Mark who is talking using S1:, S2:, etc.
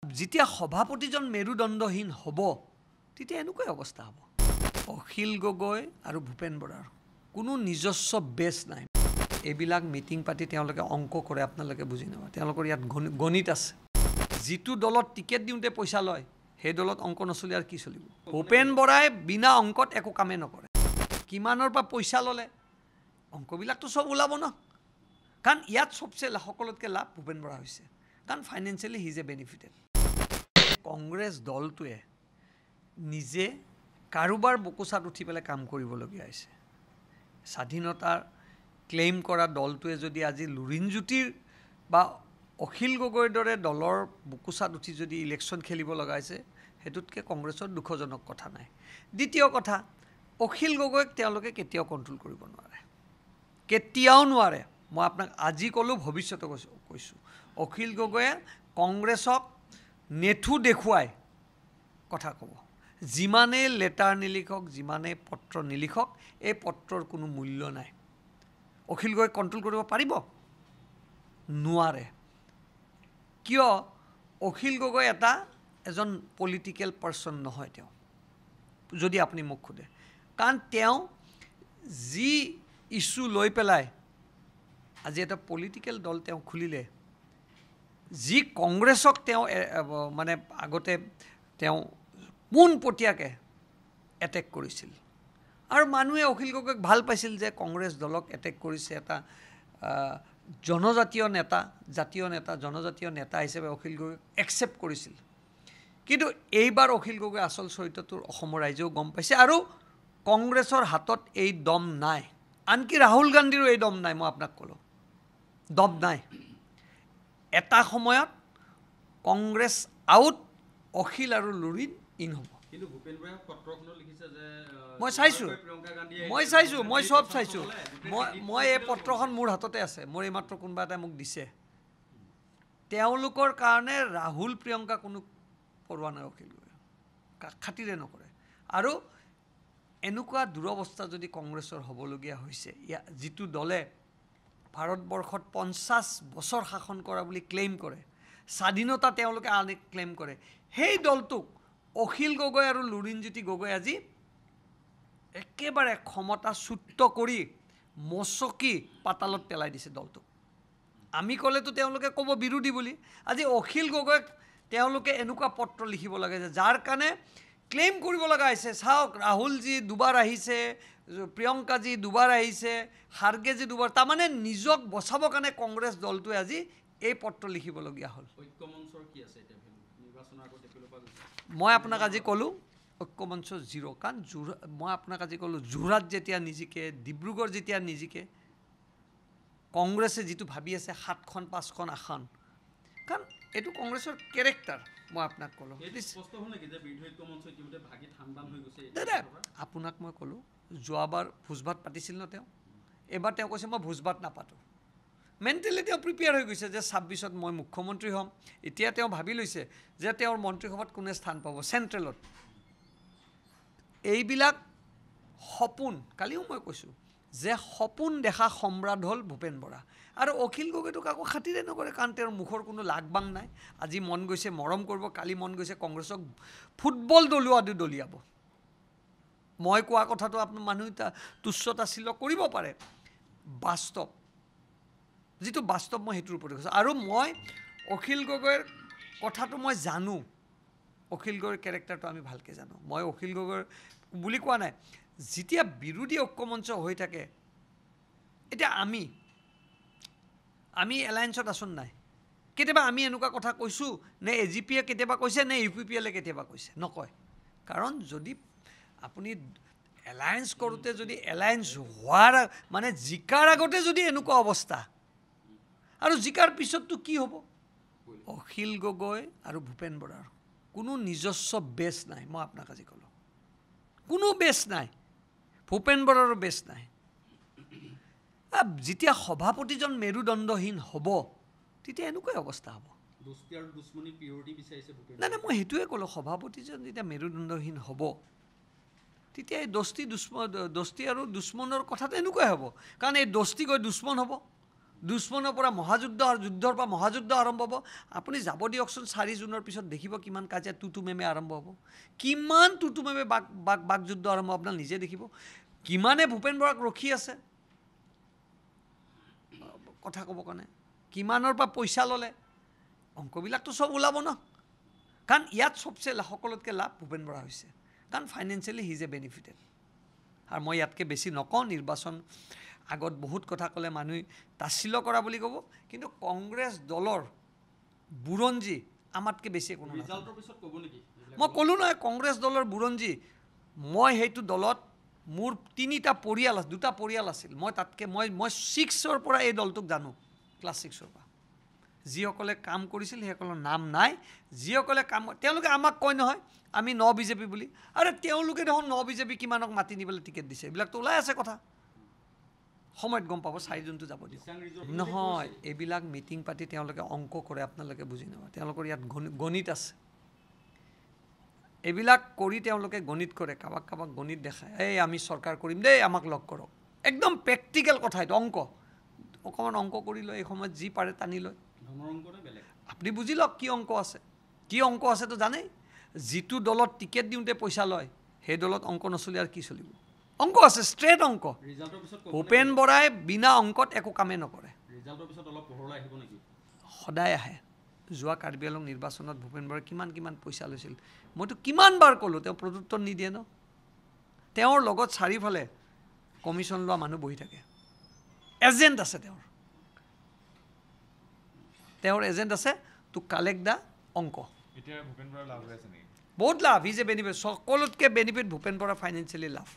S1: যেতিয়া সভাপতিজন মেৰুদণ্ডহীন হ'ব তেতিয়া এনেকুৱাই অৱস্থা হ'ব। অখিল গগৈ আৰু ভূপেন বৰাৰ কোনো নিজস্ব বেছ নাই। এইবিলাক মিটিং পাতি তেওঁলোকে অংক কৰে, আপোনালোকে বুজি নাপায়। তেওঁলোকৰ ইয়াত গণিত আছে। যিটো দলত টিকেট দিওঁতে পইচা লয় সেই দলত অংক নচলি আৰু কি চলিব। ভূপেন বৰাই বিনা অংকত একো কামেই নকৰে। কিমানৰ পৰা পইচা ল'লে অংকবিলাকতো চব ওলাব ন। কাৰণ ইয়াত চবচে সকলোতকৈ লাভ ভূপেন বৰা হৈছে, কাৰণ financially he is a benefited. Congress দলটোৱে নিজে কাৰোবাৰ বকুচাত উঠি পেলাই কাম কৰিবলগীয়া হৈছে। স্বাধীনতাৰ ক্লেইম কৰা দলটোৱে যদি আজি লুৰিণজ্যোতিৰ বা অখিল গগৈৰ দৰে দলৰ বুকুচাত উঠি যদি ইলেকশ্যন খেলিব লগা হৈছে, সেইটোতকৈ কংগ্ৰেছৰ দুখজনক কথা নাই। দ্বিতীয় কথা, অখিল গগৈক তেওঁলোকে কেতিয়াও কণ্ট্ৰল কৰিব নোৱাৰে, কেতিয়াও নোৱাৰে। মই আপোনাক আজি ক'লোঁ, ভৱিষ্যতে কৈছোঁ, অখিল গগৈয়ে কংগ্ৰেছক নেঠু দেখুৱাই কথা ক'ব। যিমানেই লেটাৰ নিলিখক, যিমানেই পত্ৰ নিলিখক, এই পত্ৰৰ কোনো মূল্য নাই। অখিল গগৈক কণ্ট্ৰল কৰিব পাৰিব? নোৱাৰে। কিয়? অখিল গগৈ এজন পলিটিকেল পাৰ্চন নহয় তেওঁ, যদি আপুনি মোক সোধে। কাৰণ তেওঁ যি ইছ্যু লৈ পেলাই আজি এটা পলিটিকেল দল তেওঁ খুলিলে, যি কংগ্ৰেছক তেওঁ মানে আগতে তেওঁ পোনপটীয়াকৈ এটেক কৰিছিল, আৰু মানুহে অখিল গগৈক ভাল পাইছিল যে কংগ্ৰেছ দলক এটেক কৰিছে। এটা জনজাতীয় নেতা, জনজাতীয় নেতা হিচাপে অখিল গগৈক একচেপ্ট কৰিছিল। কিন্তু এইবাৰ অখিল গগৈ আচল চৰিত্ৰটো অসমৰ ৰাইজেও গম পাইছে, আৰু কংগ্ৰেছৰ হাতত এই দম নাই। আনকি ৰাহুল গান্ধীৰো এই দম নাই। মই আপোনাক ক'লোঁ, দম নাই। এটা সময়ত কংগ্ৰেছ আউট, অখিল আৰু লুৰিণ ইন হ'ব। মই চাইছোঁ, মই চব চাইছোঁ। মই এই পত্ৰখন মোৰ হাততে আছে, মোৰ এইমাত্ৰ কোনোবা এটাই মোক দিছে। তেওঁলোকৰ কাৰণে ৰাহুল প্ৰিয়ংকা কোনো পৰোৱা নাই অখিল গগৈ, খাতিৰে নকৰে। আৰু এনেকুৱা দুৰৱস্থা যদি কংগ্ৰেছৰ হ'বলগীয়া হৈছে, যিটো দলে ভাৰতবৰ্ষত 50 বছৰ শাসন কৰা বুলি ক্লেইম কৰে, স্বাধীনতা তেওঁলোকে আনি ক্লেইম কৰে, সেই দলটোক অখিল গগৈ আৰু লুৰিণজ্যোতি গগৈ আজি একেবাৰে ক্ষমতাচ্যুত কৰি মচকি পাতালত পেলাই দিছে দলটোক। আমি ক'লেতো তেওঁলোকে ক'ব বিৰোধী বুলি। আজি অখিল গগৈক তেওঁলোকে এনেকুৱা পত্ৰ লিখিব লাগে যে যাৰ কাৰণে ক্লেইম কৰিব লগা হৈছে, চাওক ৰাহুলজী দুবাৰ আহিছে, প্ৰিয়ংকাজী দুবাৰ আহিছে, খাৰ্গেজী দুবাৰ, তাৰমানে নিজক বচাবৰ কাৰণে কংগ্ৰেছ দলটোৱে আজি এই পত্ৰ লিখিবলগীয়া হ'ল। মই আপোনাক আজি ক'লোঁ ঐক্যমঞ্চ জিৰ'। কাৰণ মই আপোনাক আজি ক'লোঁ, যোৰহাট যেতিয়া নিজিকে, ডিব্ৰুগড় যেতিয়া নিজিকে, কংগ্ৰেছে যিটো ভাবি আছে 7খন 5খন আসন, কাৰণ এইটো কংগ্ৰেছৰ কেৰেক্টাৰ। মই আপোনাক ক'লোঁ, দাদা আপোনাক মই ক'লোঁ, যোৱাবাৰ ভোজ ভাত পাতিছিল ন তেওঁ, এইবাৰ তেওঁ কৈছে মই ভোজ ভাত নাপাতোঁ। মেণ্টেলি তেওঁ প্ৰিপেয়াৰ হৈ গৈছে যে 26ত মই মুখ্যমন্ত্ৰী হ'ম। এতিয়া তেওঁ ভাবি লৈছে যে তেওঁৰ মন্ত্ৰীসভাত কোনে স্থান পাব, চেণ্ট্ৰেলত। এইবিলাক সপোন, কালিও মই কৈছোঁ যে সপোন দেখা সম্ৰাট হ'ল ভূপেন বৰা। আৰু অখিল গগৈটোক আকৌ খাতিৰে নকৰে, কাৰণ তেওঁৰ মুখৰ কোনো লাগবাং নাই। আজি মন গৈছে মৰম কৰিব, কালি মন গৈছে কংগ্ৰেছক ফুটবল দলিয়াব। মই কোৱা কথাটো আপোনাৰ মানুহ তুচ্ছতাচ্ছিল্য কৰিব পাৰে, বাস্তৱ যিটো বাস্তৱ মই সেইটোৰ ওপৰত কৈছোঁ। আৰু মই অখিল গগৈৰ কথাটো মই জানো, অখিল গগৈৰ কেৰেক্টাৰটো আমি ভালকৈ জানো। মই অখিল গগৈৰ বুলি কোৱা নাই। যেতিয়া বিৰোধী ঐক্যমঞ্চ হৈ থাকে, এতিয়া আমি এলায়েন্সত আছোঁ নাই? কেতিয়াবা আমি এনেকুৱা কথা কৈছোঁ নে AGPয়ে কেতিয়াবা কৈছে, নে UPPLে কেতিয়াবা কৈছে? নকয়। কাৰণ যদি আপুনি এলায়েন্স কৰোঁতে যদি এলায়েন্স হোৱাৰ মানে জিকাৰ আগতে যদি এনেকুৱা অৱস্থা, আৰু জিকাৰ পিছততো কি হ'ব? অখিল গগৈ আৰু ভূপেন বৰাৰ কোনো নিজস্ব বেছ নাই। মই আপোনাক আজি ক'লোঁ, কোনো বেছ নাই। ভূপেন বৰাৰো বেছ নাই। যেতিয়া সভাপতিজন মেৰুদণ্ডহীন হ'ব তেতিয়া এনেকুৱাই অৱস্থা হ'ব। নাই, মই সেইটোৱে ক'লোঁ, সভাপতিজন যেতিয়া মেৰুদণ্ডহীন হ'ব তেতিয়া এই দস্তি আৰু দুশ্মনৰ কথাটো এনেকুৱাই হ'ব। কাৰণ এই দস্তি গৈ দুশ্মন হ'ব, দুশ্মনৰ পৰা মহাযুদ্ধ আৰু যুদ্ধৰ পৰা মহাযুদ্ধ আৰম্ভ হ'ব আপুনি যাব দিয়কচোন 4 জুনৰ পিছত দেখিব কিমান কাজিয়া টুটুমেমে আৰম্ভ হ'ব কিমান টুটুমেমে বাকযুদ্ধ আৰম্ভ আপোনাৰ নিজে দেখিব কিমানে ভূপেন বৰাক ৰখি আছে কথা ক'ব কাৰণে কিমানৰ পৰা পইচা ল'লে অংকবিলাকতো সব ওলাব ন কাৰণ ইয়াত সবচে সকলোতকৈ লাভ ভূপেন বৰা হৈছে কাৰণ financially he is a benefited আৰু মই ইয়াতকৈ বেছি নকওঁ নিৰ্বাচন আগত বহুত কথা ক'লে মানুহে তাচ্ছিল্য কৰা বুলি ক'ব কিন্তু কংগ্ৰেছ দলৰ বুৰঞ্জী আমাতকৈ বেছি কোনো
S2: ৰিজাল্টৰ পিছত ক'ব নেকি
S1: মই ক'লোঁ নহয় কংগ্ৰেছ দলৰ বুৰঞ্জী মই সেইটো দলত মোৰ 3টা পৰিয়াল আছে 2টা পৰিয়াল আছিল মই তাতকৈ মই 6ৰ পৰা এই দলটোক জানো ক্লাছ 6ৰ পৰা যিসকলে কাম কৰিছিল সেইসকলৰ নাম নাই যিসকলে কাম তেওঁলোকে আমাক কয় নহয় আমি ন বিজেপি বুলি আৰে তেওঁলোকে দেখোন ন বিজেপি কিমানক মাতি নিবলৈ টিকেট দিছে এইবিলাকতো ওলাই আছে কথা সময়ত গম পাব 4 জুনটো যাব দিয়ক নহয় এইবিলাক মিটিং পাতি তেওঁলোকে অংক কৰে আপোনালোকে বুজি নাপায় তেওঁলোকৰ ইয়াত গণিত আছে এইবিলাক কৰি তেওঁলোকে গণিত কৰে কাবাক গণিত দেখায় এই আমি চৰকাৰ কৰিম দেই আমাক লগ কৰক একদম প্ৰেক্টিকেল কথা এইটো অংক অকণমান অংক কৰি লয় এই সময়ত যি পাৰে টানি লয় আপুনি বুজি লওক কি অংক আছে তো জানেই যিটো দলত টিকেট দিওঁতে পইচা লয় সেই দলত অংক নচলি আৰু কি চলিব অংক আছে ষ্ট্ৰেট অংক ভূপেন বৰাই বিনা অংকত একো কামেই নকৰে সদায় আহে যোৱা কাৰ্বি আংলং নিৰ্বাচনত ভূপেন বৰাই কিমান পইচা লৈছিল মইতো কিমানবাৰ ক'লোঁ তেওঁ প্ৰত্যুত্তৰ নিদিয়ে ন তেওঁৰ লগত চাৰিওফালে কমিশ্যন লোৱা মানুহ বহি থাকে এজেণ্ট আছে তেওঁৰ এজেণ্ট আছে টু কালেক্ট দ্য অংক বহুত লাভ ইজ এ বেনিফিট সকলোতকৈ বেনিফিট ভূপেন বৰা ফাইনেন্সিয়েলি লাভ